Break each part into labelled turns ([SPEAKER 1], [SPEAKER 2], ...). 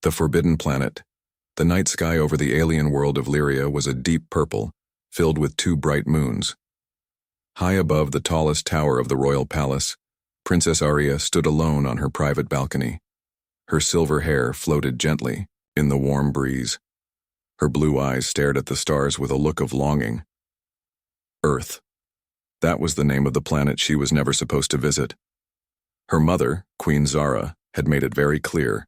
[SPEAKER 1] The Forbidden Planet. The night sky over the alien world of Lyria was a deep purple, filled with two bright moons. High above the tallest tower of the royal palace, Princess Arya stood alone on her private balcony. Her silver hair floated gently in the warm breeze. Her blue eyes stared at the stars with a look of longing. Earth. That was the name of the planet she was never supposed to visit. Her mother, Queen Zara, had made it very clear.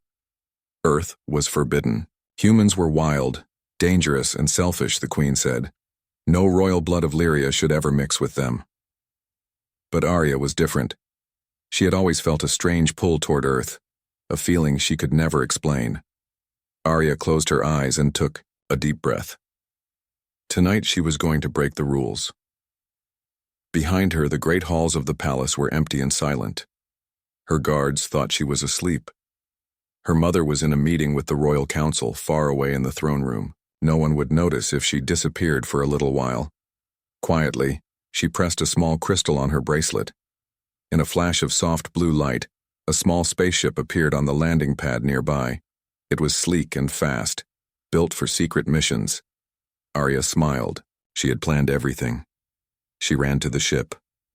[SPEAKER 1] Earth was forbidden. Humans were wild, dangerous, and selfish, the Queen said. No royal blood of Lyria should ever mix with them. But Arya was different. She had always felt a strange pull toward Earth, a feeling she could never explain. Arya closed her eyes and took a deep breath. Tonight she was going to break the rules. Behind her, the great halls of the palace were empty and silent. Her guards thought she was asleep. Her mother was in a meeting with the royal council far away in the throne room. No one would notice if she disappeared for a little while. Quietly, she pressed a small crystal on her bracelet. In a flash of soft blue light, a small spaceship appeared on the landing pad nearby. It was sleek and fast, built for secret missions. Arya smiled. She had planned everything. She ran to the ship,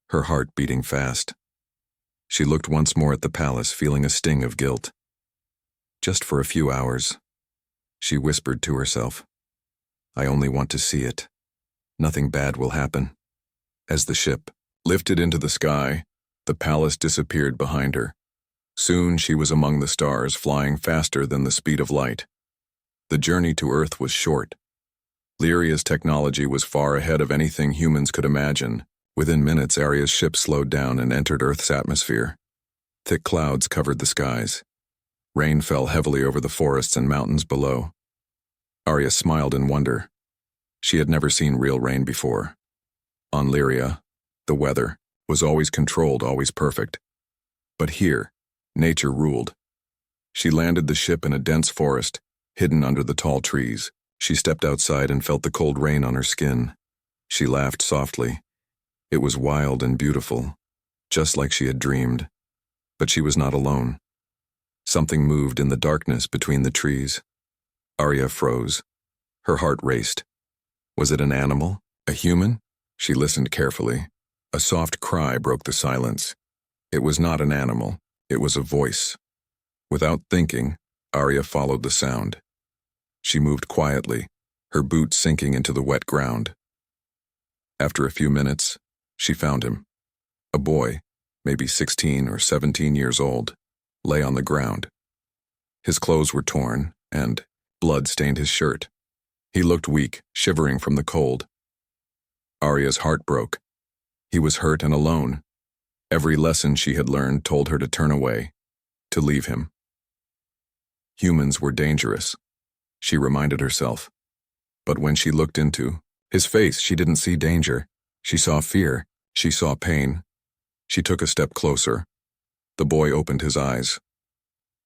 [SPEAKER 1] her heart beating fast. She looked once more at the palace, feeling a sting of guilt. Just for a few hours, she whispered to herself. I only want to see it. Nothing bad will happen. As the ship lifted into the sky, the palace disappeared behind her. Soon she was among the stars, flying faster than the speed of light. The journey to Earth was short. Lyria's technology was far ahead of anything humans could imagine. Within minutes, Arya's ship slowed down and entered Earth's atmosphere. Thick clouds covered the skies. Rain fell heavily over the forests and mountains below. Arya smiled in wonder. She had never seen real rain before. On Lyria, the weather was always controlled, always perfect. But here, nature ruled. She landed the ship in a dense forest, hidden under the tall trees. She stepped outside and felt the cold rain on her skin. She laughed softly. It was wild and beautiful, just like she had dreamed. But she was not alone. Something moved in the darkness between the trees. Arya froze. Her heart raced. Was it an animal? A human? She listened carefully. A soft cry broke the silence. It was not an animal. It was a voice. Without thinking, Arya followed the sound. She moved quietly, her boots sinking into the wet ground. After a few minutes, she found him. A boy, maybe 16 or 17 years old, lay on the ground. His clothes were torn, and blood stained his shirt. He looked weak, shivering from the cold. Arya's heart broke. He was hurt and alone. Every lesson she had learned told her to turn away, to leave him. Humans were dangerous, she reminded herself. But when she looked into his face, she didn't see danger. She saw fear. She saw pain. She took a step closer. The boy opened his eyes.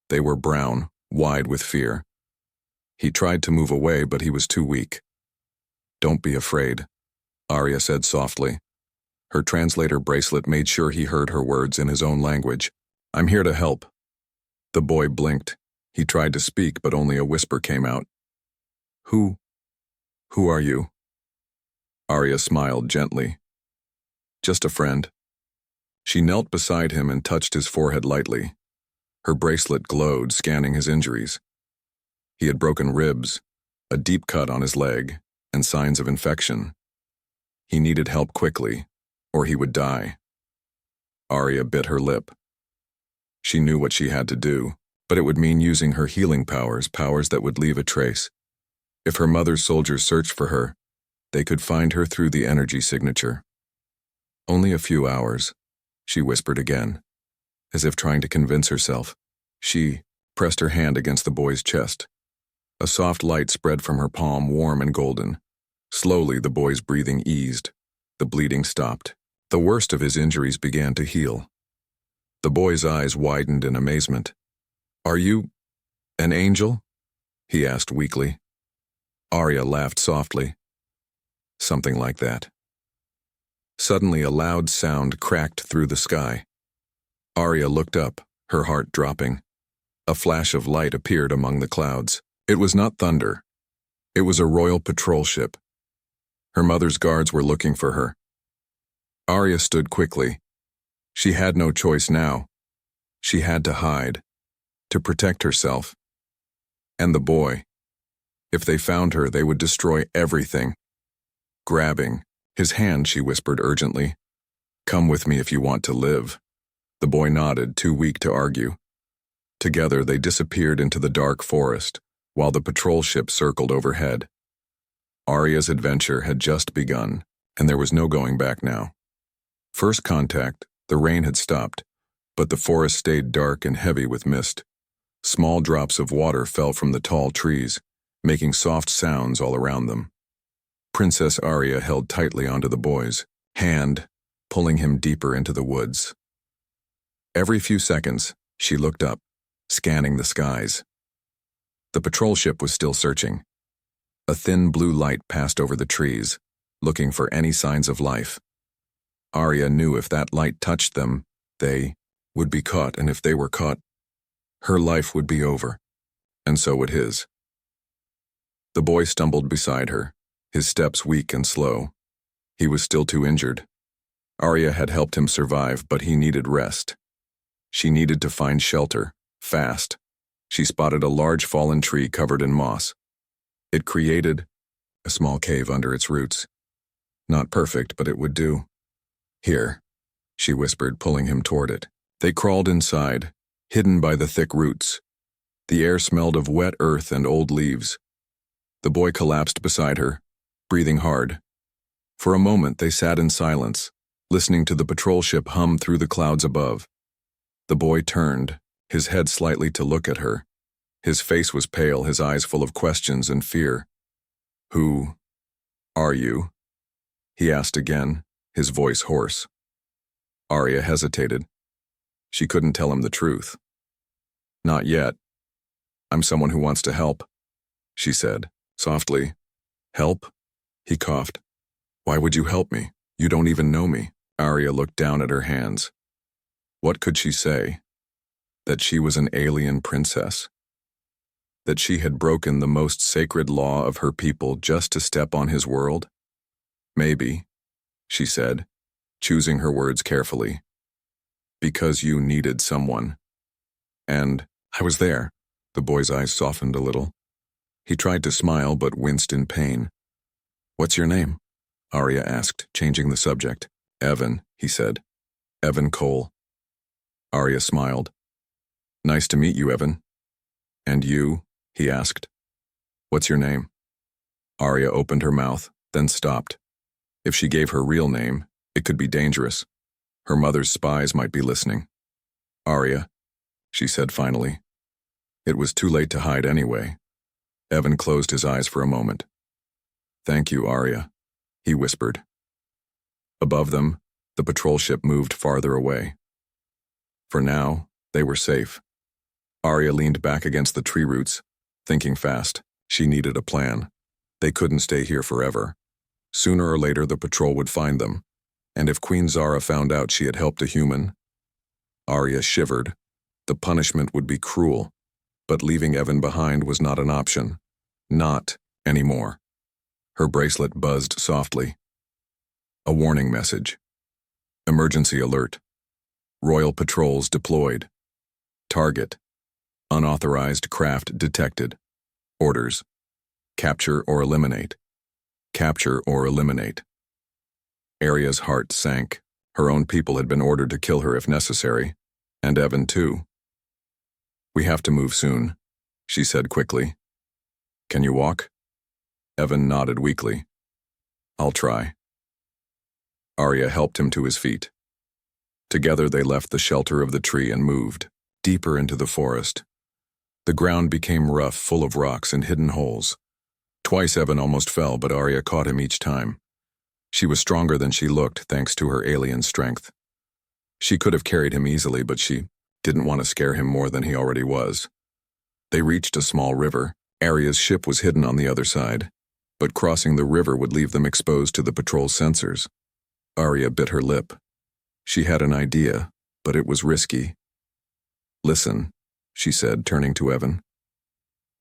[SPEAKER 1] They were brown, wide with fear. He tried to move away, but he was too weak. Don't be afraid, Arya said softly. Her translator bracelet made sure he heard her words in his own language. I'm here to help. The boy blinked. He tried to speak, but only a whisper came out. Who are you? Arya smiled gently. Just a friend. She knelt beside him and touched his forehead lightly. Her bracelet glowed, scanning his injuries. He had broken ribs, a deep cut on his leg, and signs of infection. He needed help quickly, or he would die. Arya bit her lip. She knew what she had to do, but it would mean using her healing powers that would leave a trace. If her mother's soldiers searched for her, they could find her through the energy signature. Only a few hours, she whispered again, as if trying to convince herself. She pressed her hand against the boy's chest. A soft light spread from her palm, warm and golden. Slowly, the boy's breathing eased. The bleeding stopped. The worst of his injuries began to heal. The boy's eyes widened in amazement. Are you an angel? He asked weakly. Arya laughed softly. Something like that. Suddenly, a loud sound cracked through the sky. Arya looked up, her heart dropping. A flash of light appeared among the clouds. It was not thunder. It was a royal patrol ship. Her mother's guards were looking for her. Arya stood quickly. She had no choice now. She had to hide, to protect herself. And the boy. If they found her, they would destroy everything. Grabbing his hand, she whispered urgently. "Come with me if you want to live." The boy nodded, too weak to argue. Together they disappeared into the dark forest, while the patrol ship circled overhead. Arya's adventure had just begun, and there was no going back now. First contact, the rain had stopped, but the forest stayed dark and heavy with mist. Small drops of water fell from the tall trees, making soft sounds all around them. Princess Arya held tightly onto the boy's hand, pulling him deeper into the woods. Every few seconds, she looked up, scanning the skies. The patrol ship was still searching. A thin blue light passed over the trees, looking for any signs of life. Arya knew if that light touched them, they would be caught, and if they were caught, her life would be over, and so would his. The boy stumbled beside her, his steps weak and slow. He was still too injured. Arya had helped him survive, but he needed rest. She needed to find shelter, fast. She spotted a large fallen tree covered in moss. It created a small cave under its roots. Not perfect, but it would do. "Here," she whispered, pulling him toward it. They crawled inside, hidden by the thick roots. The air smelled of wet earth and old leaves. The boy collapsed beside her, breathing hard. For a moment they sat in silence, listening to the patrol ship hum through the clouds above. The boy turned, his head slightly to look at her. His face was pale, his eyes full of questions and fear. "Who are you?" he asked again, his voice hoarse. Arya hesitated. She couldn't tell him the truth. "Not yet. I'm someone who wants to help," she said, softly. "Help?" He coughed. "Why would you help me? You don't even know me." Arya looked down at her hands. What could she say? That she was an alien princess? That she had broken the most sacred law of her people just to step on his world? "Maybe," she said, choosing her words carefully. "Because you needed someone. And I was there." The boy's eyes softened a little. He tried to smile but winced in pain. "What's your name?" Arya asked, changing the subject. "Evan," he said. "Evan Cole." Arya smiled. "Nice to meet you, Evan." "And you?" he asked. "What's your name?" Arya opened her mouth, then stopped. If she gave her real name, it could be dangerous. Her mother's spies might be listening. "Arya," she said finally. It was too late to hide anyway. Evan closed his eyes for a moment. "Thank you, Arya," he whispered. Above them, the patrol ship moved farther away. For now, they were safe. Arya leaned back against the tree roots, thinking fast. She needed a plan. They couldn't stay here forever. Sooner or later, the patrol would find them. And if Queen Zara found out she had helped a human? Arya shivered. The punishment would be cruel. But leaving Evan behind was not an option. Not anymore. Her bracelet buzzed softly. A warning message. Emergency alert. Royal patrols deployed. Target. Unauthorized craft detected. Orders. Capture or eliminate. Capture or eliminate. Arya's heart sank. Her own people had been ordered to kill her if necessary. And Evan too. "We have to move soon," she said quickly. "Can you walk?" Evan nodded weakly. "I'll try." Arya helped him to his feet. Together they left the shelter of the tree and moved deeper into the forest. The ground became rough, full of rocks and hidden holes. Twice Evan almost fell, but Arya caught him each time. She was stronger than she looked, thanks to her alien strength. She could have carried him easily, but she didn't want to scare him more than he already was. They reached a small river. Arya's ship was hidden on the other side, but crossing the river would leave them exposed to the patrol's sensors. Arya bit her lip. She had an idea, but it was risky. "Listen," she said, turning to Evan.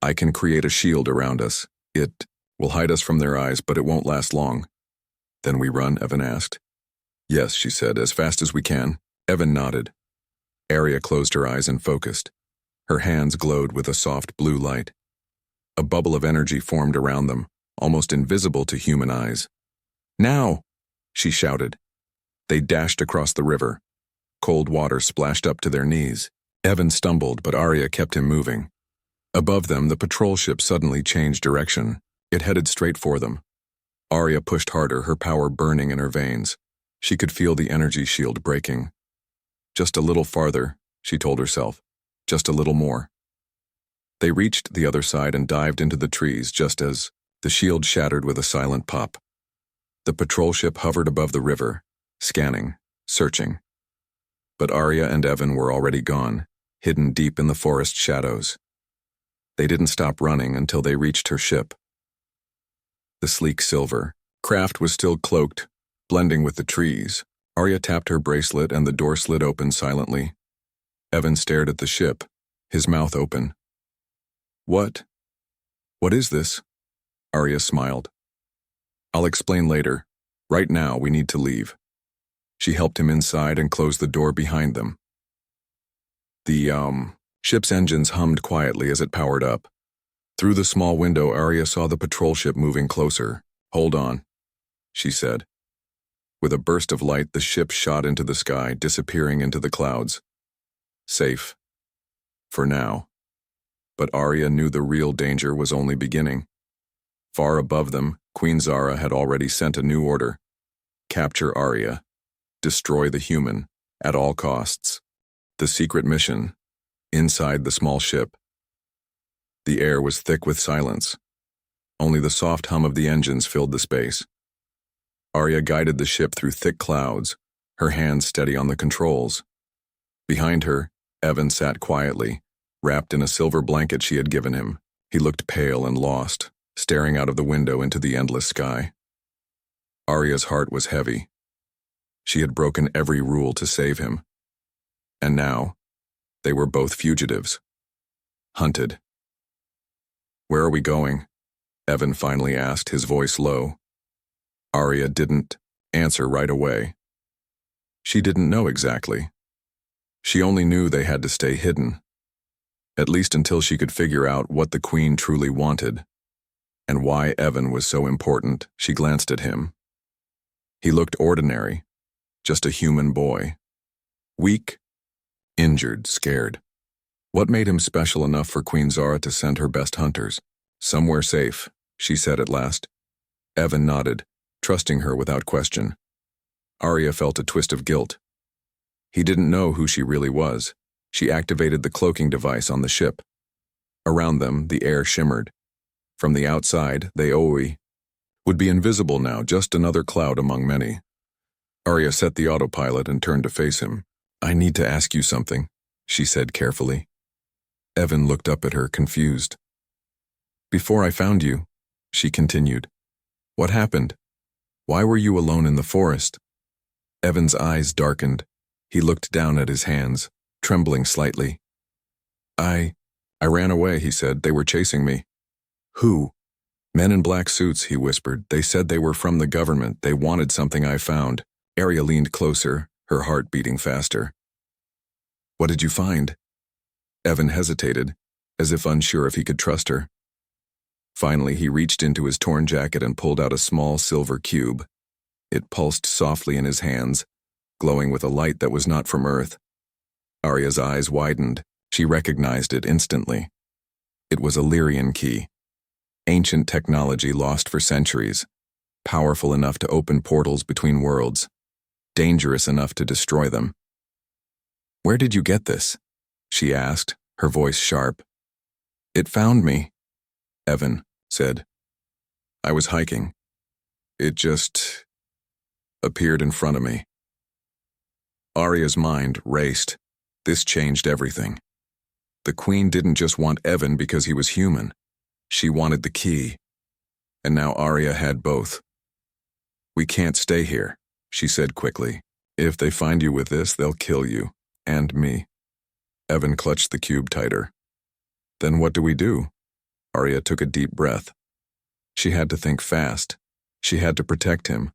[SPEAKER 1] I can create a shield around us. It will hide us from their eyes, but it won't last long. Then we run, Evan asked. Yes, she said, as fast as we can. Evan nodded. Arya closed her eyes and focused. Her hands glowed with a soft blue light. A bubble of energy formed around them, almost invisible to human eyes. Now! She shouted. They dashed across the river. Cold water splashed up to their knees. Evan stumbled, but Arya kept him moving. Above them, the patrol ship suddenly changed direction. It headed straight for them. Arya pushed harder, her power burning in her veins. She could feel the energy shield breaking. Just a little farther, she told herself. Just a little more. They reached the other side and dived into the trees just as the shield shattered with a silent pop. The patrol ship hovered above the river, scanning, searching. But Arya and Evan were already gone, hidden deep in the forest shadows. They didn't stop running until they reached her ship. The sleek silver craft was still cloaked, blending with the trees. Arya tapped her bracelet and the door slid open silently. Evan stared at the ship, his mouth open. What? What is this? Arya smiled. I'll explain later. Right now, we need to leave. She helped him inside and closed the door behind them. The, ship's engines hummed quietly as it powered up. Through the small window, Arya saw the patrol ship moving closer. Hold on, she said. With a burst of light, the ship shot into the sky, disappearing into the clouds. Safe. For now. But Arya knew the real danger was only beginning. Far above them, Queen Zara had already sent a new order. Capture Arya. Destroy the human, at all costs. The secret mission, inside the small ship. The air was thick with silence. Only the soft hum of the engines filled the space. Arya guided the ship through thick clouds, her hands steady on the controls. Behind her, Evan sat quietly, wrapped in a silver blanket she had given him. He looked pale and lost, staring out of the window into the endless sky. Arya's heart was heavy. She had broken every rule to save him. And now, they were both fugitives. Hunted. Where are we going? Evan finally asked, his voice low. Arya didn't answer right away. She didn't know exactly. She only knew they had to stay hidden. At least until she could figure out what the Queen truly wanted. And why Evan was so important. She glanced at him. He looked ordinary. Just a human boy. Weak, injured, scared. What made him special enough for Queen Zara to send her best hunters? Somewhere safe, she said at last. Evan nodded, trusting her without question. Arya felt a twist of guilt. He didn't know who she really was. She activated the cloaking device on the ship. Around them, the air shimmered. From the outside, they would be invisible now, just another cloud among many. Arya set the autopilot and turned to face him. I need to ask you something, she said carefully. Evan looked up at her, confused. Before I found you, she continued. What happened? Why were you alone in the forest? Evan's eyes darkened. He looked down at his hands, trembling slightly. I ran away, he said. They were chasing me. Who? Men in black suits, he whispered. They said they were from the government. They wanted something I found. Arya leaned closer, her heart beating faster. What did you find? Evan hesitated, as if unsure if he could trust her. Finally, he reached into his torn jacket and pulled out a small silver cube. It pulsed softly in his hands, glowing with a light that was not from Earth. Arya's eyes widened. She recognized it instantly. It was a Lyrian key. Ancient technology lost for centuries, powerful enough to open portals between worlds, dangerous enough to destroy them. Where did you get this? She asked, her voice sharp. It found me, Evan said. I was hiking. It just appeared in front of me. Arya's mind raced. This changed everything. The Queen didn't just want Evan because he was human. She wanted the key. And now Arya had both. We can't stay here, she said quickly. If they find you with this, they'll kill you. And me. Evan clutched the cube tighter. Then what do we do? Arya took a deep breath. She had to think fast. She had to protect him.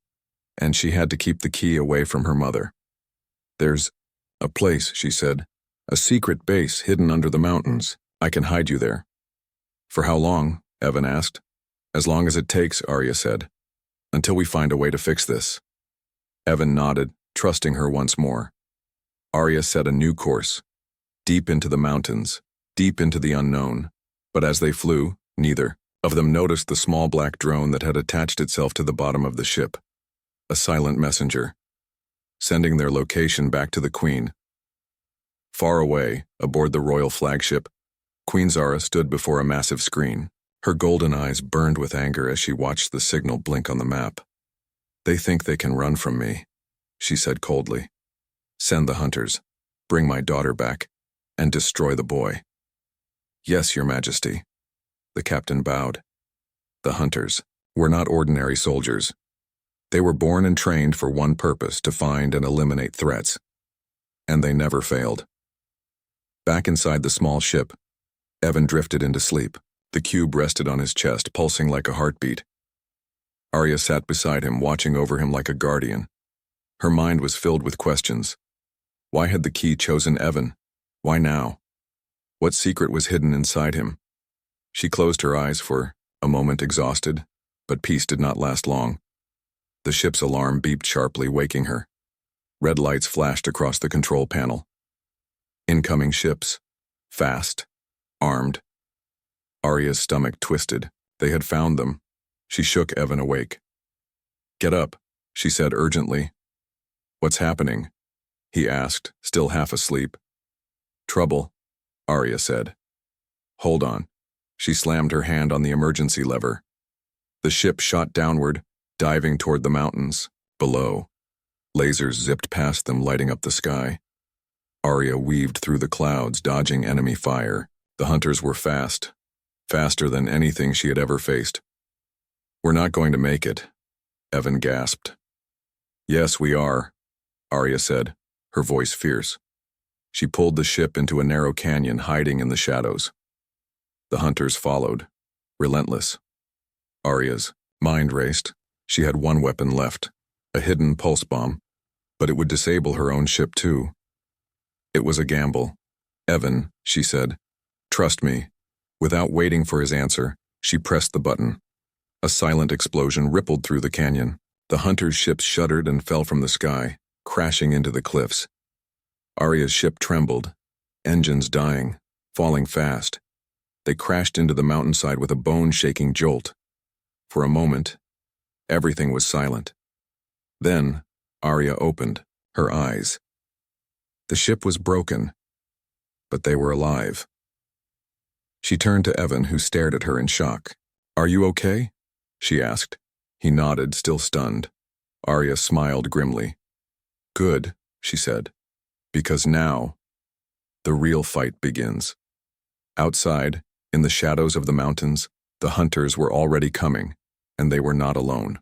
[SPEAKER 1] And she had to keep the key away from her mother. There's a place, she said. A secret base hidden under the mountains. I can hide you there. For how long? Evan asked. As long as it takes, Arya said. Until we find a way to fix this. Evan nodded, trusting her once more. Arya set a new course. Deep into the mountains, deep into the unknown. But as they flew, neither of them noticed the small black drone that had attached itself to the bottom of the ship. A silent messenger, sending their location back to the Queen. Far away, aboard the royal flagship, Queen Zara stood before a massive screen. Her golden eyes burned with anger as she watched the signal blink on the map. They think they can run from me, she said coldly. Send the hunters, bring my daughter back, and destroy the boy. Yes, Your Majesty. The captain bowed. The hunters were not ordinary soldiers. They were born and trained for one purpose, to find and eliminate threats. And they never failed. Back inside the small ship, Evan drifted into sleep. The cube rested on his chest, pulsing like a heartbeat. Arya sat beside him, watching over him like a guardian. Her mind was filled with questions. Why had the key chosen Evan? Why now? What secret was hidden inside him? She closed her eyes for a moment, exhausted, but peace did not last long. The ship's alarm beeped sharply, waking her. Red lights flashed across the control panel. Incoming ships. Fast. Armed. Arya's stomach twisted. They had found them. She shook Evan awake. Get up, she said urgently. What's happening? He asked, still half asleep. Trouble, Arya said. Hold on. She slammed her hand on the emergency lever. The ship shot downward, diving toward the mountains. Below, lasers zipped past them, lighting up the sky. Arya weaved through the clouds, dodging enemy fire. The hunters were fast. Faster than anything she had ever faced. We're not going to make it, Evan gasped. Yes, we are, Arya said, her voice fierce. She pulled the ship into a narrow canyon, hiding in the shadows. The hunters followed, relentless. Arya's mind raced. She had one weapon left, a hidden pulse bomb, but it would disable her own ship too. It was a gamble. Evan, she said, trust me. Without waiting for his answer, she pressed the button. A silent explosion rippled through the canyon. The hunters' ships shuddered and fell from the sky, crashing into the cliffs. Arya's ship trembled, engines dying, falling fast. They crashed into the mountainside with a bone-shaking jolt. For a moment, everything was silent. Then, Arya opened her eyes. The ship was broken, but they were alive. She turned to Evan, who stared at her in shock. Are you okay? She asked. He nodded, still stunned. Arya smiled grimly. Good, she said, because now, the real fight begins. Outside, in the shadows of the mountains, the hunters were already coming, and they were not alone.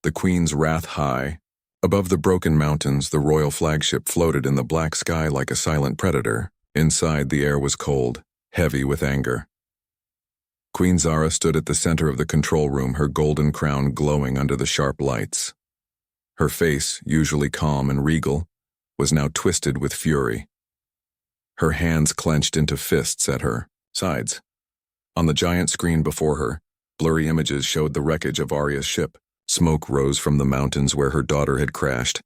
[SPEAKER 1] The Queen's wrath high. Above the broken mountains, the royal flagship floated in the black sky like a silent predator. Inside, the air was cold, heavy with anger. Queen Zara stood at the center of the control room, her golden crown glowing under the sharp lights. Her face, usually calm and regal, was now twisted with fury. Her hands clenched into fists at her sides. On the giant screen before her, blurry images showed the wreckage of Arya's ship. Smoke rose from the mountains where her daughter had crashed.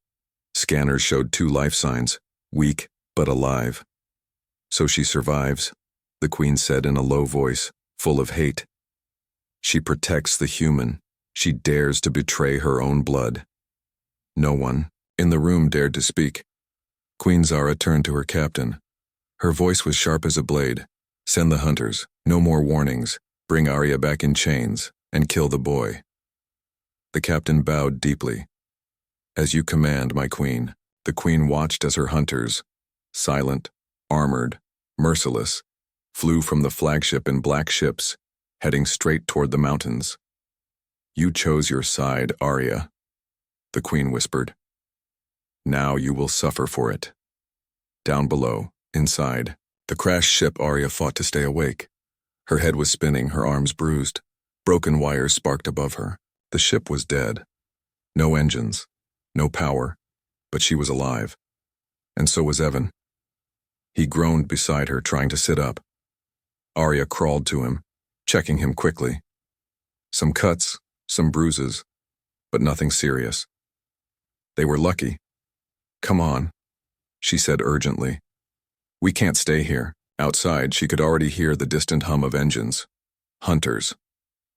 [SPEAKER 1] Scanners showed 2 life signs, weak but alive. So she survives, the Queen said in a low voice, full of hate. She protects the human. She dares to betray her own blood. No one in the room dared to speak. Queen Zara turned to her captain. Her voice was sharp as a blade. Send the hunters. No more warnings. Bring Arya back in chains and kill the boy. The captain bowed deeply. As you command, my queen. The Queen watched as her hunters, silent, armored, merciless, flew from the flagship in black ships, heading straight toward the mountains. You chose your side, Arya, the Queen whispered. Now you will suffer for it. Down below, inside, The crashed ship. Arya fought to stay awake. Her head was spinning, her arms bruised. Broken wires sparked above her. The ship was dead. No engines, no power, but she was alive. And so was Evan. He groaned beside her, trying to sit up. Arya crawled to him, checking him quickly. Some cuts, some bruises, but nothing serious. They were lucky. "Come on," she said urgently. "We can't stay here." Outside, she could already hear the distant hum of engines. Hunters.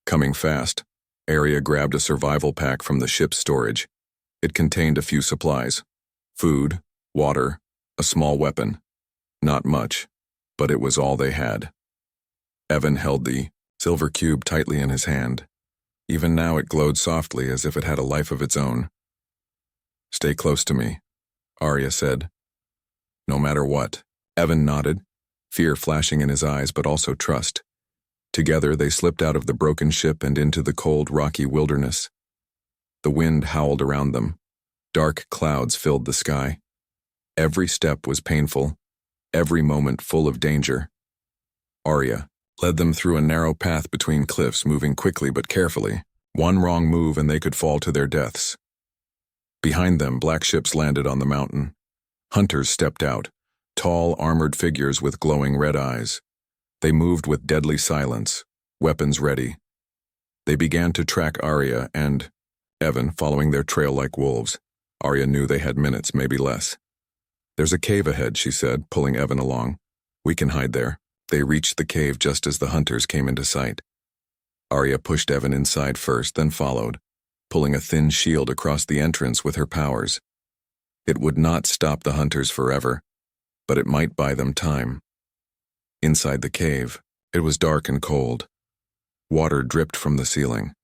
[SPEAKER 1] Coming fast. Arya grabbed a survival pack from the ship's storage. It contained a few supplies. Food, water, a small weapon. Not much, but it was all they had. Evan held the silver cube tightly in his hand. Even now it glowed softly as if it had a life of its own. "Stay close to me," Arya said. "No matter what." Evan nodded, fear flashing in his eyes but also trust. Together they slipped out of the broken ship and into the cold, rocky wilderness. The wind howled around them. Dark clouds filled the sky. Every step was painful, every moment full of danger. Arya led them through a narrow path between cliffs, moving quickly but carefully. One wrong move and they could fall to their deaths. Behind them, black ships landed on the mountain. Hunters stepped out, tall, armored figures with glowing red eyes. They moved with deadly silence, weapons ready. They began to track Arya and Evan, following their trail like wolves. Arya knew they had minutes, maybe less. "There's a cave ahead," she said, pulling Evan along. "We can hide there." They reached the cave just as the hunters came into sight. Arya pushed Evan inside first, then followed, pulling a thin shield across the entrance with her powers. It would not stop the hunters forever, but it might buy them time. Inside the cave, it was dark and cold. Water dripped from the ceiling.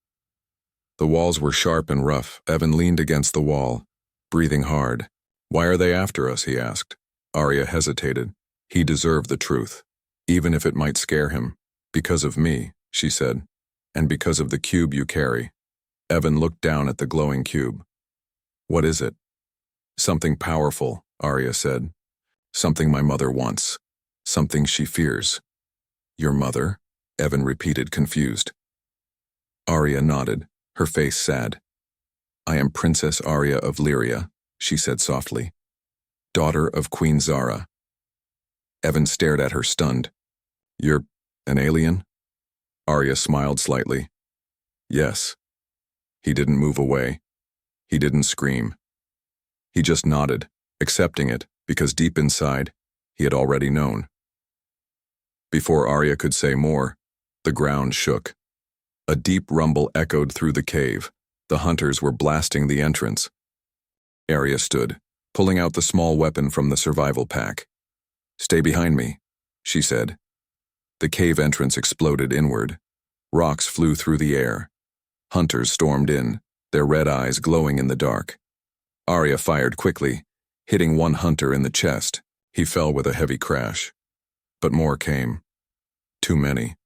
[SPEAKER 1] The walls were sharp and rough. Evan leaned against the wall, breathing hard. "Why are they after us?" he asked. Arya hesitated. He deserved the truth, even if it might scare him. "Because of me," she said, "and because of the cube you carry." Evan looked down at the glowing cube. "What is it?" "Something powerful," Arya said. "Something my mother wants. Something she fears." "Your mother?" Evan repeated, confused. Arya nodded, her face sad. "I am Princess Arya of Lyria," she said softly. "Daughter of Queen Zara." Evan stared at her, stunned. "You're an alien?" Arya smiled slightly. "Yes." He didn't move away. He didn't scream. He just nodded, accepting it, because deep inside, he had already known. Before Arya could say more, the ground shook. A deep rumble echoed through the cave. The hunters were blasting the entrance. Arya stood, pulling out the small weapon from the survival pack. "Stay behind me," she said. The cave entrance exploded inward. Rocks flew through the air. Hunters stormed in, their red eyes glowing in the dark. Arya fired quickly, hitting one hunter in the chest. He fell with a heavy crash. But more came. Too many.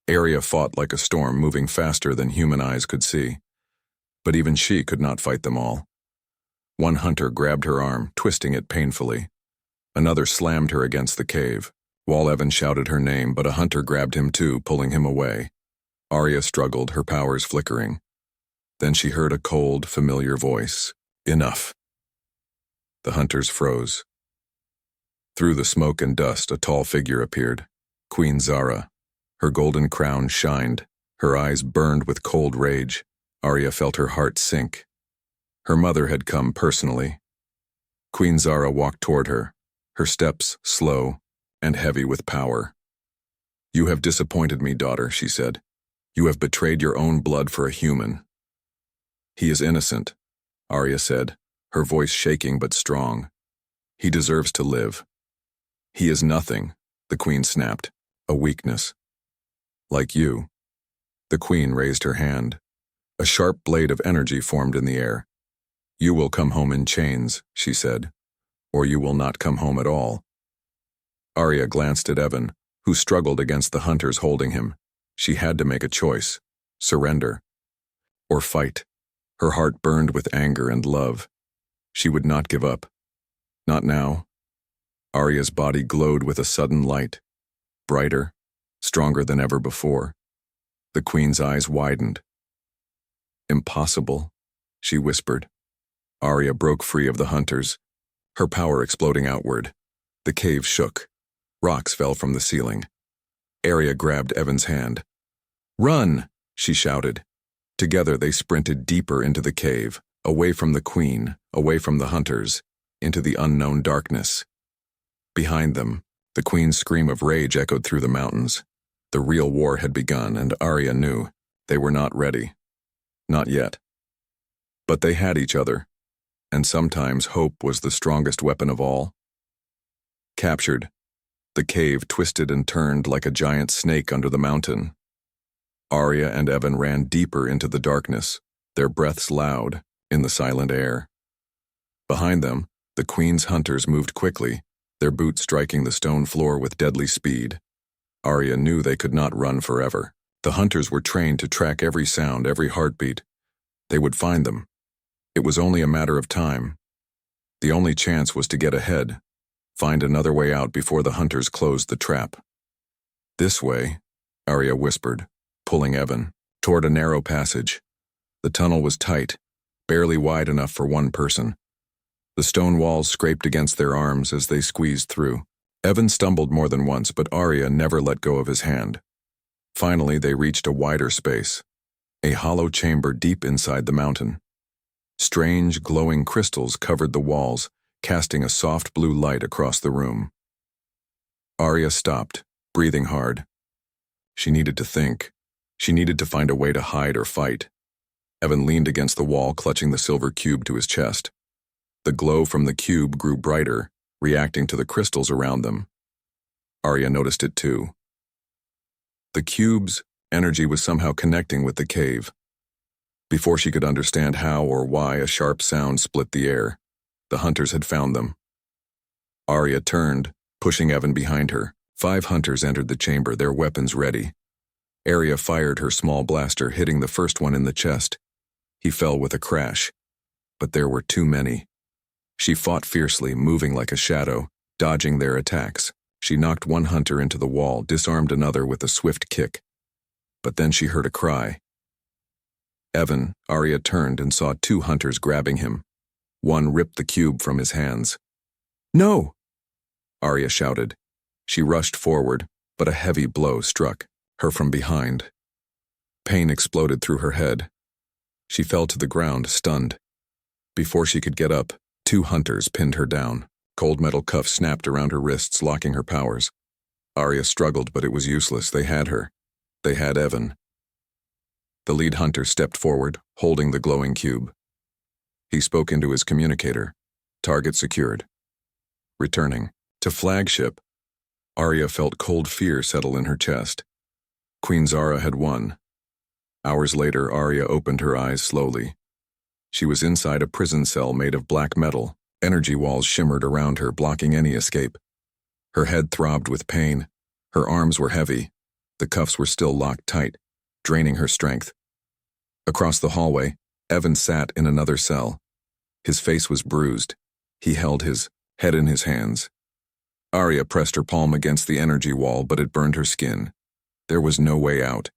[SPEAKER 1] Arya fought like a storm, moving faster than human eyes could see. But even she could not fight them all. One hunter grabbed her arm, twisting it painfully. Another slammed her against the cave. While Evan shouted her name, but a hunter grabbed him too, pulling him away. Arya struggled, her powers flickering. Then she heard a cold, familiar voice. "Enough." The hunters froze. Through the smoke and dust, a tall figure appeared. Queen Zara. Her golden crown shined. Her eyes burned with cold rage. Arya felt her heart sink. Her mother had come personally. Queen Zara walked toward her, her steps slow and heavy with power. "You have disappointed me, daughter," she said. "You have betrayed your own blood for a human." "He is innocent," Arya said, her voice shaking but strong. "He deserves to live." "He is nothing," the queen snapped. "A weakness. Like you." The queen raised her hand. A sharp blade of energy formed in the air. "You will come home in chains," she said, "or you will not come home at all." Arya glanced at Evan, who struggled against the hunters holding him. She had to make a choice: surrender or fight. Her heart burned with anger and love. She would not give up. Not now. Arya's body glowed with a sudden light, brighter, stronger than ever before. The queen's eyes widened. "Impossible," she whispered. Arya broke free of the hunters, her power exploding outward. The cave shook. Rocks fell from the ceiling. Arya grabbed Evan's hand. "Run!" she shouted. Together they sprinted deeper into the cave, away from the queen, away from the hunters, into the unknown darkness. Behind them, the queen's scream of rage echoed through the mountains. The real war had begun, and Arya knew they were not ready. Not yet. But they had each other, and sometimes hope was the strongest weapon of all. Captured, the cave twisted and turned like a giant snake under the mountain. Arya and Evan ran deeper into the darkness, their breaths loud in the silent air. Behind them, the queen's hunters moved quickly, their boots striking the stone floor with deadly speed. Arya knew they could not run forever. The hunters were trained to track every sound, every heartbeat. They would find them. It was only a matter of time. The only chance was to get ahead, find another way out before the hunters closed the trap. "This way," Arya whispered, pulling Evan toward a narrow passage. The tunnel was tight, barely wide enough for one person. The stone walls scraped against their arms as they squeezed through. Evan stumbled more than once, but Arya never let go of his hand. Finally, they reached a wider space, a hollow chamber deep inside the mountain. Strange, glowing crystals covered the walls, casting a soft blue light across the room. Arya stopped, breathing hard. She needed to think. She needed to find a way to hide or fight. Evan leaned against the wall, clutching the silver cube to his chest. The glow from the cube grew brighter, reacting to the crystals around them. Arya noticed it too. The cube's energy was somehow connecting with the cave. Before she could understand how or why, a sharp sound split the air. The hunters had found them. Arya turned, pushing Evan behind her. 5 hunters entered the chamber, their weapons ready. Arya fired her small blaster, hitting the first one in the chest. He fell with a crash. But there were too many. She fought fiercely, moving like a shadow, dodging their attacks. She knocked one hunter into the wall, disarmed another with a swift kick. But then she heard a cry. "Evan," Arya turned and saw 2 hunters grabbing him. One ripped the cube from his hands. "No!" Arya shouted. She rushed forward, but a heavy blow struck her from behind. Pain exploded through her head. She fell to the ground, stunned. Before she could get up, 2 hunters pinned her down. Cold metal cuffs snapped around her wrists, locking her powers. Arya struggled, but it was useless. They had her. They had Evan. The lead hunter stepped forward, holding the glowing cube. He spoke into his communicator. Target secured. Returning to flagship, Arya felt cold fear settle in her chest. Queen Zara had won. Hours later, Arya opened her eyes slowly. She was inside a prison cell made of black metal. Energy walls shimmered around her, blocking any escape. Her head throbbed with pain. Her arms were heavy. The cuffs were still locked tight, draining her strength. Across the hallway, Evan sat in another cell. His face was bruised. He held his head in his hands. Arya pressed her palm against the energy wall, but it burned her skin. There was no way out.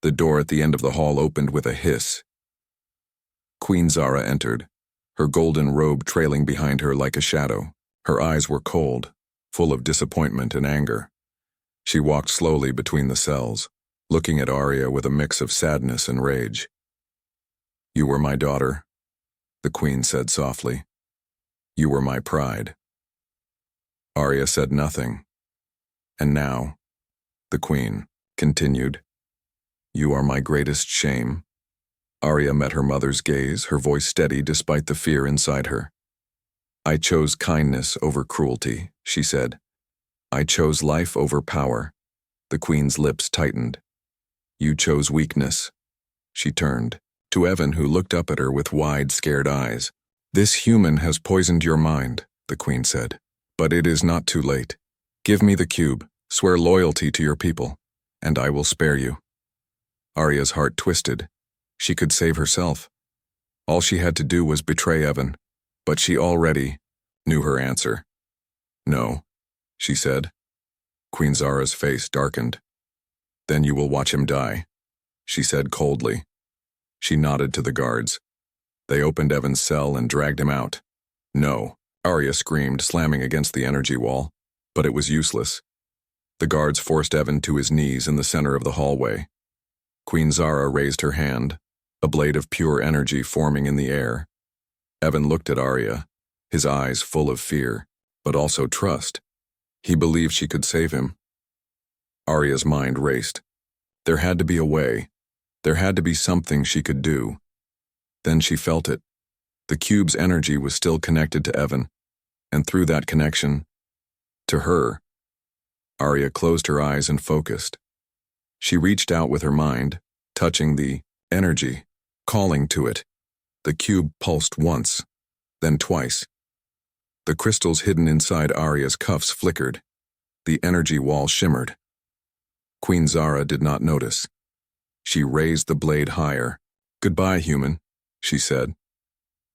[SPEAKER 1] The door at the end of the hall opened with a hiss. Queen Zara entered, her golden robe trailing behind her like a shadow. Her eyes were cold, full of disappointment and anger. She walked slowly between the cells, looking at Arya with a mix of sadness and rage. "You were my daughter," the queen said softly. "You were my pride." Arya said nothing. "And now," the queen continued, "you are my greatest shame." Arya met her mother's gaze, her voice steady despite the fear inside her. "I chose kindness over cruelty," she said. "I chose life over power." The queen's lips tightened. "You chose weakness." She turned to Evan, who looked up at her with wide, scared eyes. "This human has poisoned your mind," the queen said. "But it is not too late. Give me the cube, swear loyalty to your people, and I will spare you." Arya's heart twisted. She could save herself. All she had to do was betray Evan, but she already knew her answer. No, she said. Queen Zara's face darkened. Then you will watch him die, she said coldly. She nodded to the guards. They opened Evan's cell and dragged him out. No, Arya screamed, slamming against the energy wall. But it was useless. The guards forced Evan to his knees in the center of the hallway. Queen Zara raised her hand, a blade of pure energy forming in the air. Evan looked at Arya, his eyes full of fear, but also trust. He believed she could save him. Arya's mind raced. There had to be a way. There had to be something she could do. Then she felt it. The cube's energy was still connected to Evan, and through that connection, to her. Arya closed her eyes and focused. She reached out with her mind, touching the energy, calling to it. The cube pulsed once, then twice. The crystals hidden inside Arya's cuffs flickered. The energy wall shimmered. Queen Zara did not notice. She raised the blade higher. "Goodbye, human," she said.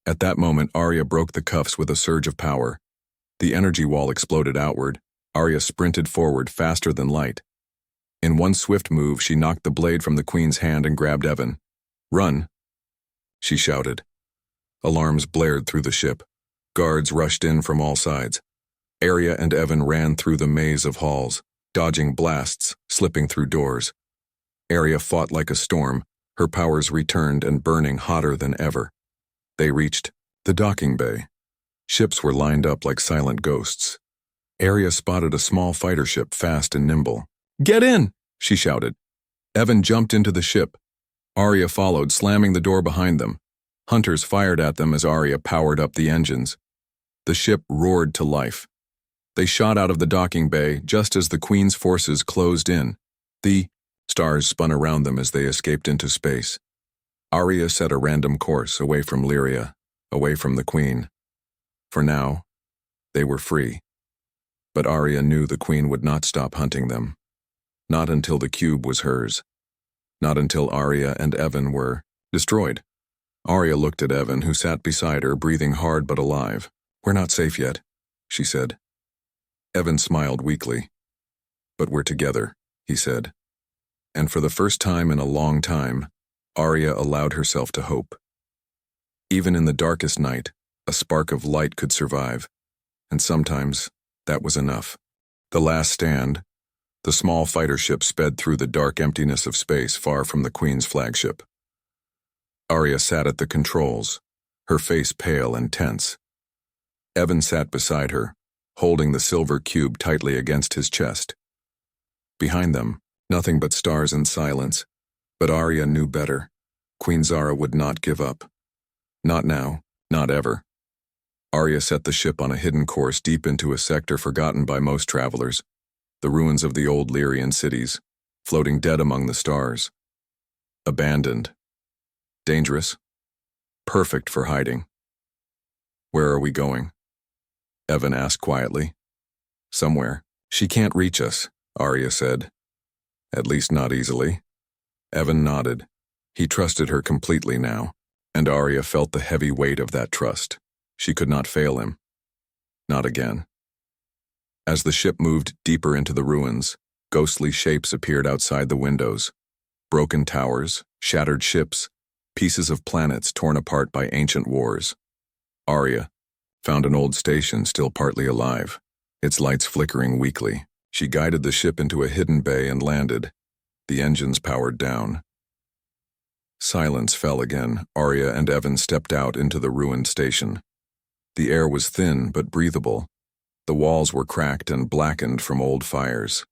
[SPEAKER 1] At that moment, Arya broke the cuffs with a surge of power. The energy wall exploded outward. Arya sprinted forward faster than light. In one swift move, she knocked the blade from the queen's hand and grabbed Evan. "Run!" she shouted. Alarms blared through the ship. Guards rushed in from all sides. Arya and Evan ran through the maze of halls, dodging blasts, slipping through doors. Arya fought like a storm, her powers returned and burning hotter than ever. They reached the docking bay. Ships were lined up like silent ghosts. Arya spotted a small fighter ship, fast and nimble. "Get in!" she shouted. Evan jumped into the ship. Arya followed, slamming the door behind them. Hunters fired at them as Arya powered up the engines. The ship roared to life. They shot out of the docking bay just as the Queen's forces closed in. The stars spun around them as they escaped into space. Arya set a random course away from Lyria, away from the Queen. For now, they were free. But Arya knew the Queen would not stop hunting them. Not until the cube was hers. Not until Arya and Evan were destroyed. Arya looked at Evan, who sat beside her, breathing hard but alive. "We're not safe yet," she said. Evan smiled weakly. "But we're together," he said. And for the first time in a long time, Arya allowed herself to hope. Even in the darkest night, a spark of light could survive, and sometimes that was enough. The last stand, the small fighter ship sped through the dark emptiness of space far from the Queen's flagship. Arya sat at the controls, her face pale and tense. Evan sat beside her, holding the silver cube tightly against his chest. Behind them, nothing but stars and silence, but Arya knew better. Queen Zara would not give up. Not now, not ever. Arya set the ship on a hidden course deep into a sector forgotten by most travelers, the ruins of the old Lyrian cities, floating dead among the stars. Abandoned. Dangerous. Perfect for hiding. "Where are we going?" Evan asked quietly. "Somewhere. She can't reach us," Arya said. "At least not easily." Evan nodded. He trusted her completely now, and Arya felt the heavy weight of that trust. She could not fail him. Not again. As the ship moved deeper into the ruins, ghostly shapes appeared outside the windows. Broken towers, shattered ships, pieces of planets torn apart by ancient wars. Arya found an old station still partly alive, its lights flickering weakly. She guided the ship into a hidden bay and landed, the engines powered down. Silence fell again. Arya and Evan stepped out into the ruined station. The air was thin but breathable. The walls were cracked and blackened from old fires.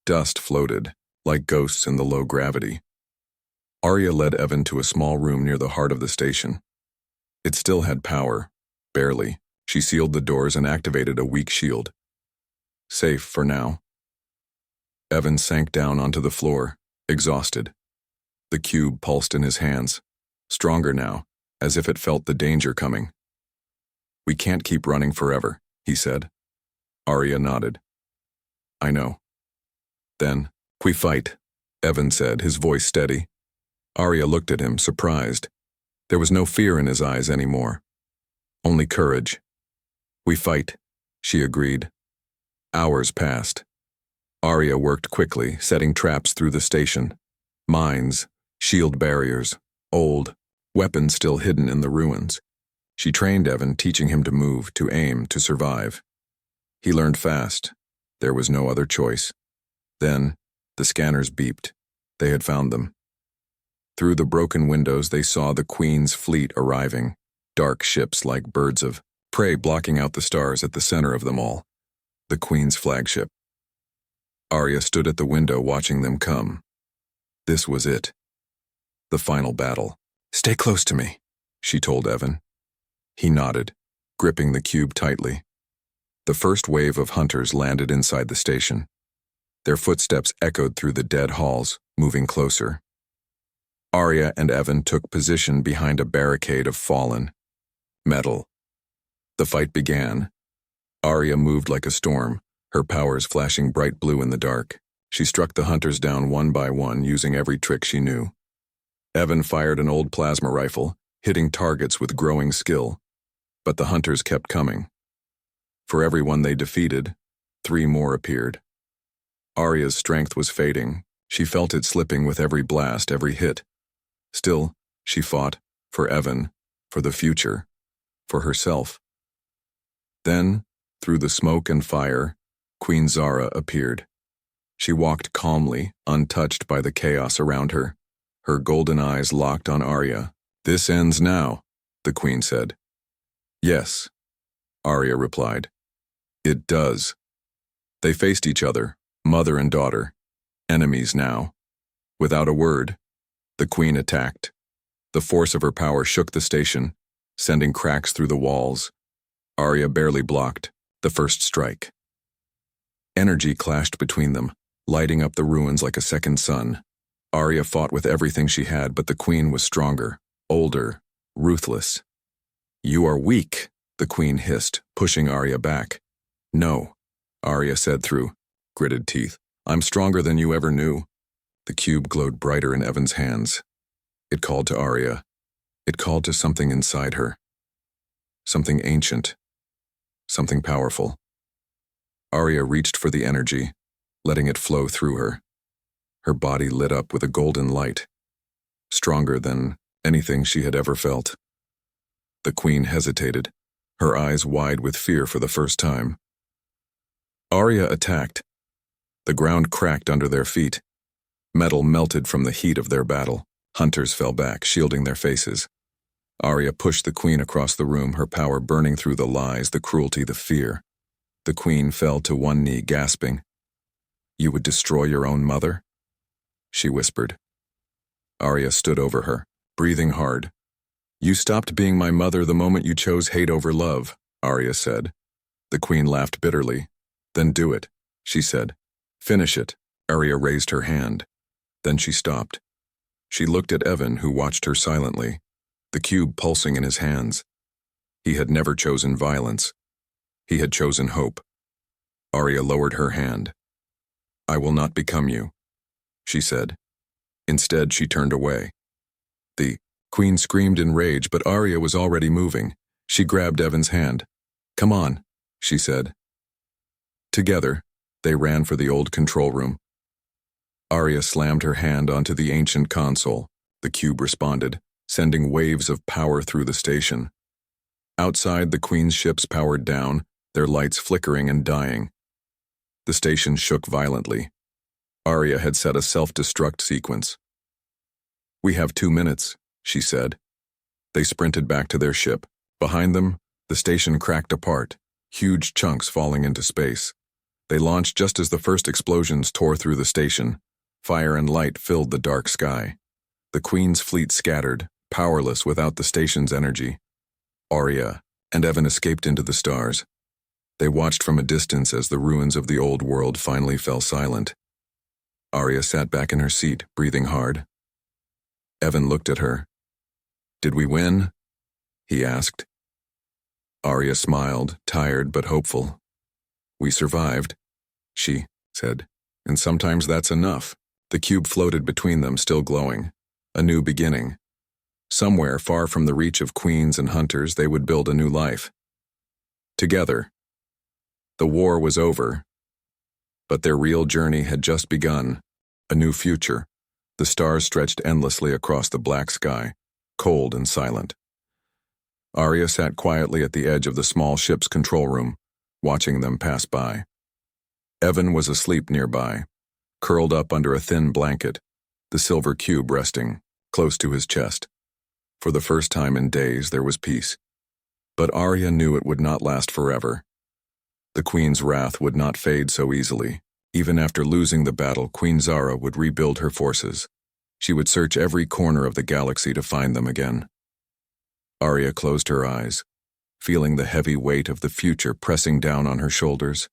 [SPEAKER 1] Dust floated, like ghosts in the low gravity. Arya led Evan to a small room near the heart of the station. It still had power, barely. She sealed the doors and activated a weak shield. Safe for now. Evan sank down onto the floor, exhausted. The cube pulsed in his hands, stronger now, as if it felt the danger coming. "We can't keep running forever," he said. Arya nodded. "I know." "Then, we fight," Evan said, his voice steady. Arya looked at him, surprised. There was no fear in his eyes anymore. Only courage. "We fight," she agreed. Hours passed. Arya worked quickly, setting traps through the station. Mines, shield barriers, old, weapons still hidden in the ruins. She trained Evan, teaching him to move, to aim, to survive. He learned fast. There was no other choice. Then, the scanners beeped. They had found them. Through the broken windows, they saw the Queen's fleet arriving, dark ships like birds of prey blocking out the stars at the center of them all. The Queen's flagship. Arya stood at the window watching them come. This was it. The final battle. "Stay close to me," she told Evan. He nodded, gripping the cube tightly. The first wave of hunters landed inside the station. Their footsteps echoed through the dead halls, moving closer. Arya and Evan took position behind a barricade of fallen metal. The fight began. Arya moved like a storm, her powers flashing bright blue in the dark. She struck the hunters down one by one, using every trick she knew. Evan fired an old plasma rifle, hitting targets with growing skill. But the hunters kept coming. For everyone they defeated, 3 more appeared. Arya's strength was fading. She felt it slipping with every blast, every hit. Still, she fought, for Evan, for the future, for herself. Then, through the smoke and fire, Queen Zara appeared. She walked calmly, untouched by the chaos around her. Her golden eyes locked on Arya. "This ends now," the Queen said. "Yes," Arya replied. "It does." They faced each other, mother and daughter, enemies now. Without a word, the Queen attacked. The force of her power shook the station, sending cracks through the walls. Arya barely blocked the first strike. Energy clashed between them, lighting up the ruins like a second sun. Arya fought with everything she had, but the Queen was stronger, older, ruthless. "You are weak," the Queen hissed, pushing Arya back. "No," Arya said through gritted teeth. "I'm stronger than you ever knew." The cube glowed brighter in Evan's hands. It called to Arya. It called to something inside her. Something ancient. Something powerful. Arya reached for the energy, letting it flow through her. Her body lit up with a golden light, stronger than anything she had ever felt. The Queen hesitated, her eyes wide with fear for the first time. Arya attacked. The ground cracked under their feet. Metal melted from the heat of their battle. Hunters fell back, shielding their faces. Arya pushed the Queen across the room, her power burning through the lies, the cruelty, the fear. The Queen fell to one knee, gasping. "You would destroy your own mother?" she whispered. Arya stood over her, breathing hard. "You stopped being my mother the moment you chose hate over love," Arya said. The Queen laughed bitterly. "Then do it," she said. "Finish it." Arya raised her hand. Then she stopped. She looked at Evan, who watched her silently, the cube pulsing in his hands. He had never chosen violence. He had chosen hope. Arya lowered her hand. "I will not become you," she said. Instead, she turned away. The Queen screamed in rage, but Arya was already moving. She grabbed Evan's hand. "Come on," she said. Together, they ran for the old control room. Arya slammed her hand onto the ancient console. The cube responded, sending waves of power through the station. Outside, the Queen's ships powered down, their lights flickering and dying. The station shook violently. Arya had set a self-destruct sequence. "We have 2 minutes," she said. They sprinted back to their ship. Behind them, the station cracked apart, huge chunks falling into space. They launched just as the first explosions tore through the station. Fire and light filled the dark sky. The Queen's fleet scattered, powerless without the station's energy. Arya and Evan escaped into the stars. They watched from a distance as the ruins of the old world finally fell silent. Arya sat back in her seat, breathing hard. Evan looked at her. "Did we win?" he asked. Arya smiled, tired but hopeful. "We survived," she said, "and sometimes that's enough." The cube floated between them, still glowing. A new beginning. Somewhere far from the reach of queens and hunters, they would build a new life. Together. The war was over, but their real journey had just begun. A new future. The stars stretched endlessly across the black sky, cold and silent. Arya sat quietly at the edge of the small ship's control room, watching them pass by. Evan was asleep nearby, curled up under a thin blanket, the silver cube resting close to his chest. For the first time in days, there was peace. But Arya knew it would not last forever. The Queen's wrath would not fade so easily. Even after losing the battle, Queen Zara would rebuild her forces. She would search every corner of the galaxy to find them again. Arya closed her eyes, feeling the heavy weight of the future pressing down on her shoulders.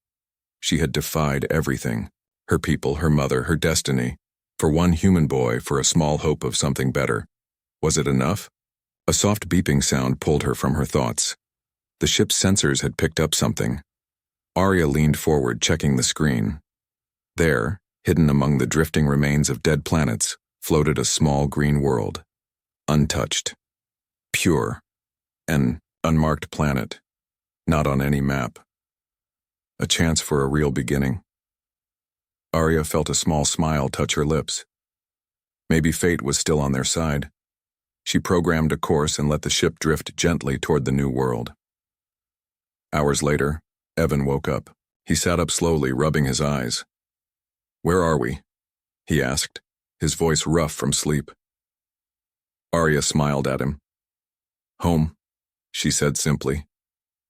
[SPEAKER 1] She had defied everything, her people, her mother, her destiny, for one human boy, for a small hope of something better. Was it enough? A soft beeping sound pulled her from her thoughts. The ship's sensors had picked up something. Arya leaned forward, checking the screen. There, hidden among the drifting remains of dead planets, floated a small green world. Untouched. Pure. An unmarked planet. Not on any map. A chance for a real beginning. Arya felt a small smile touch her lips. Maybe fate was still on their side. She programmed a course and let the ship drift gently toward the new world. Hours later, Evan woke up. He sat up slowly, rubbing his eyes. "Where are we?" he asked, his voice rough from sleep. Arya smiled at him. "Home," she said simply.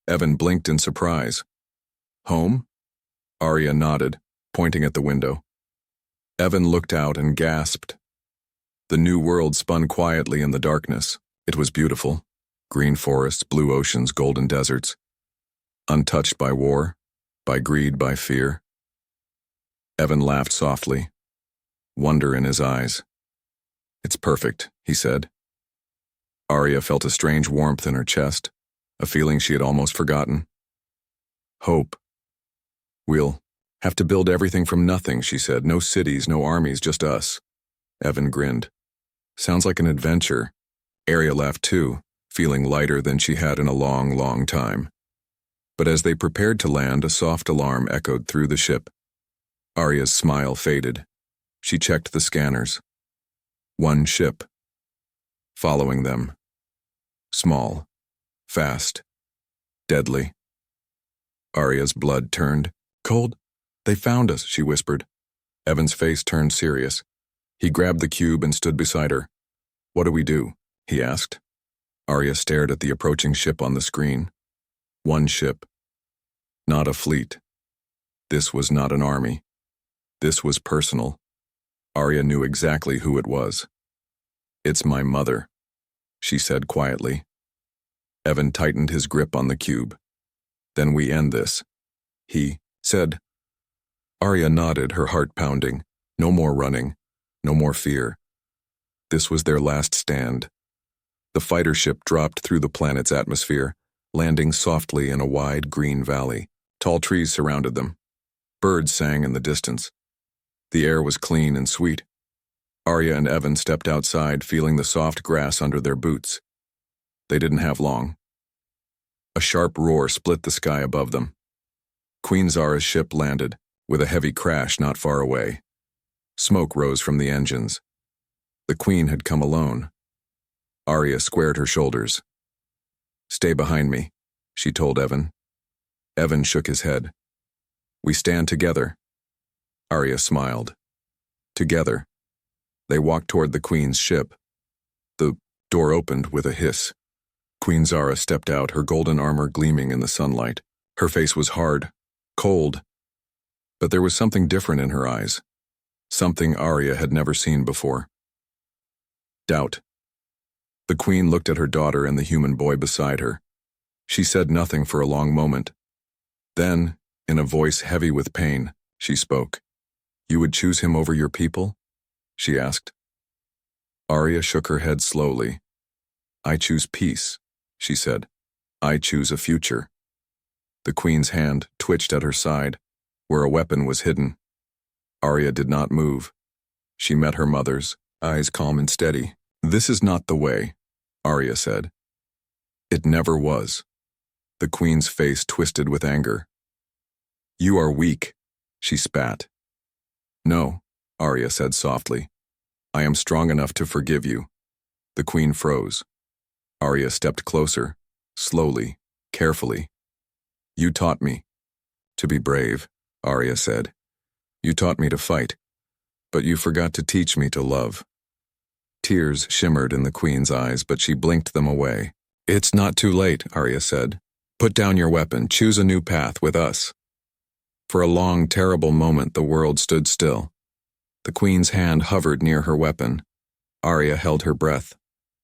[SPEAKER 1] Evan blinked in surprise. "Home?" Arya nodded, pointing at the window. Evan looked out and gasped. The new world spun quietly in the darkness. It was beautiful. Green forests, blue oceans, golden deserts. Untouched by war, by greed, by fear. Evan laughed softly, wonder in his eyes. "It's perfect," he said. Arya felt a strange warmth in her chest, a feeling she had almost forgotten. Hope. "We'll have to build everything from nothing," she said. "No cities, no armies, just us." Evan grinned. "Sounds like an adventure." Arya laughed too, feeling lighter than she had in a long, long time. But as they prepared to land, a soft alarm echoed through the ship. Arya's smile faded. She checked the scanners. One ship. Following them. Small. Fast. Deadly. Arya's blood turned cold. "They found us," she whispered. Evan's face turned serious. He grabbed the cube and stood beside her. "What do we do?" he asked. Arya stared at the approaching ship on the screen. One ship. Not a fleet. This was not an army. This was personal. Arya knew exactly who it was. "It's my mother," she said quietly. Evan tightened his grip on the cube. "Then we end this," he said. Arya nodded, her heart pounding. No more running. No more fear. This was their last stand. The fighter ship dropped through the planet's atmosphere, landing softly in a wide green valley. Tall trees surrounded them. Birds sang in the distance. The air was clean and sweet. Arya and Evan stepped outside, feeling the soft grass under their boots. They didn't have long. A sharp roar split the sky above them. Queen Zara's ship landed, with a heavy crash not far away. Smoke rose from the engines. The Queen had come alone. Arya squared her shoulders. "Stay behind me," she told Evan. Evan shook his head. "We stand together." Arya smiled. Together. They walked toward the Queen's ship. The door opened with a hiss. Queen Zara stepped out, her golden armor gleaming in the sunlight. Her face was hard, cold, but there was something different in her eyes. Something Arya had never seen before. Doubt. The Queen looked at her daughter and the human boy beside her. She said nothing for a long moment. Then, in a voice heavy with pain, she spoke. "You would choose him over your people?" she asked. Arya shook her head slowly. "I choose peace," she said. "I choose a future." The Queen's hand twitched at her side, where a weapon was hidden. Arya did not move. She met her mother's, eyes calm and steady. "This is not the way," Arya said. "It never was." The Queen's face twisted with anger. You are weak, she spat. No, Arya said softly. I am strong enough to forgive you. The queen froze. Arya stepped closer, slowly, carefully. You taught me to be brave, Arya said. You taught me to fight, but you forgot to teach me to love. Tears shimmered in the queen's eyes, but she blinked them away. It's not too late, Arya said. Put down your weapon, choose a new path with us. For a long, terrible moment, the world stood still. The queen's hand hovered near her weapon. Arya held her breath.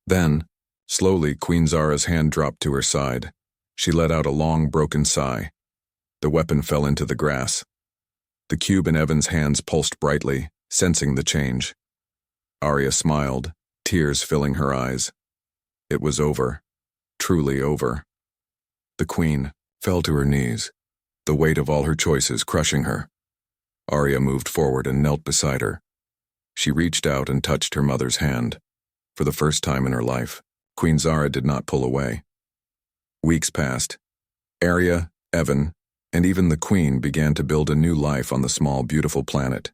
[SPEAKER 1] Then, slowly, Queen Zara's hand dropped to her side. She let out a long, broken sigh. The weapon fell into the grass. The cube in Evan's hands pulsed brightly, sensing the change. Arya smiled, tears filling her eyes. It was over. Truly over. The queen fell to her knees, the weight of all her choices crushing her. Arya moved forward and knelt beside her. She reached out and touched her mother's hand. For the first time in her life, Queen Zara did not pull away. Weeks passed. Arya, Evan, and even the queen began to build a new life on the small, beautiful planet.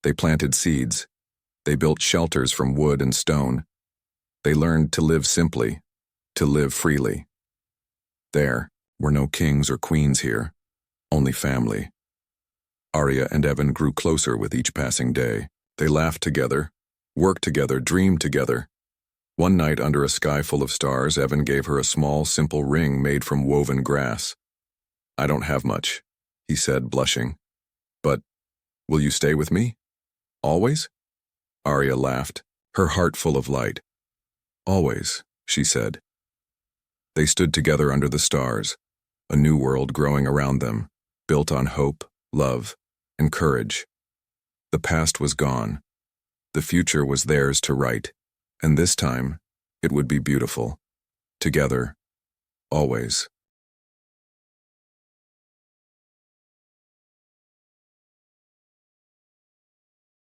[SPEAKER 1] They planted seeds. They built shelters from wood and stone. They learned to live simply, to live freely. There were no kings or queens here, only family. Arya and Evan grew closer with each passing day. They laughed together, worked together, dreamed together. One night under a sky full of stars, Evan gave her a small, simple ring made from woven grass. I don't have much, he said, blushing. But will you stay with me? Always? Arya laughed, her heart full of light. Always, she said. They stood together under the stars, a new world growing around them, built on hope, love, and courage. The past was gone. The future was theirs to write, and this time, it would be beautiful. Together, always.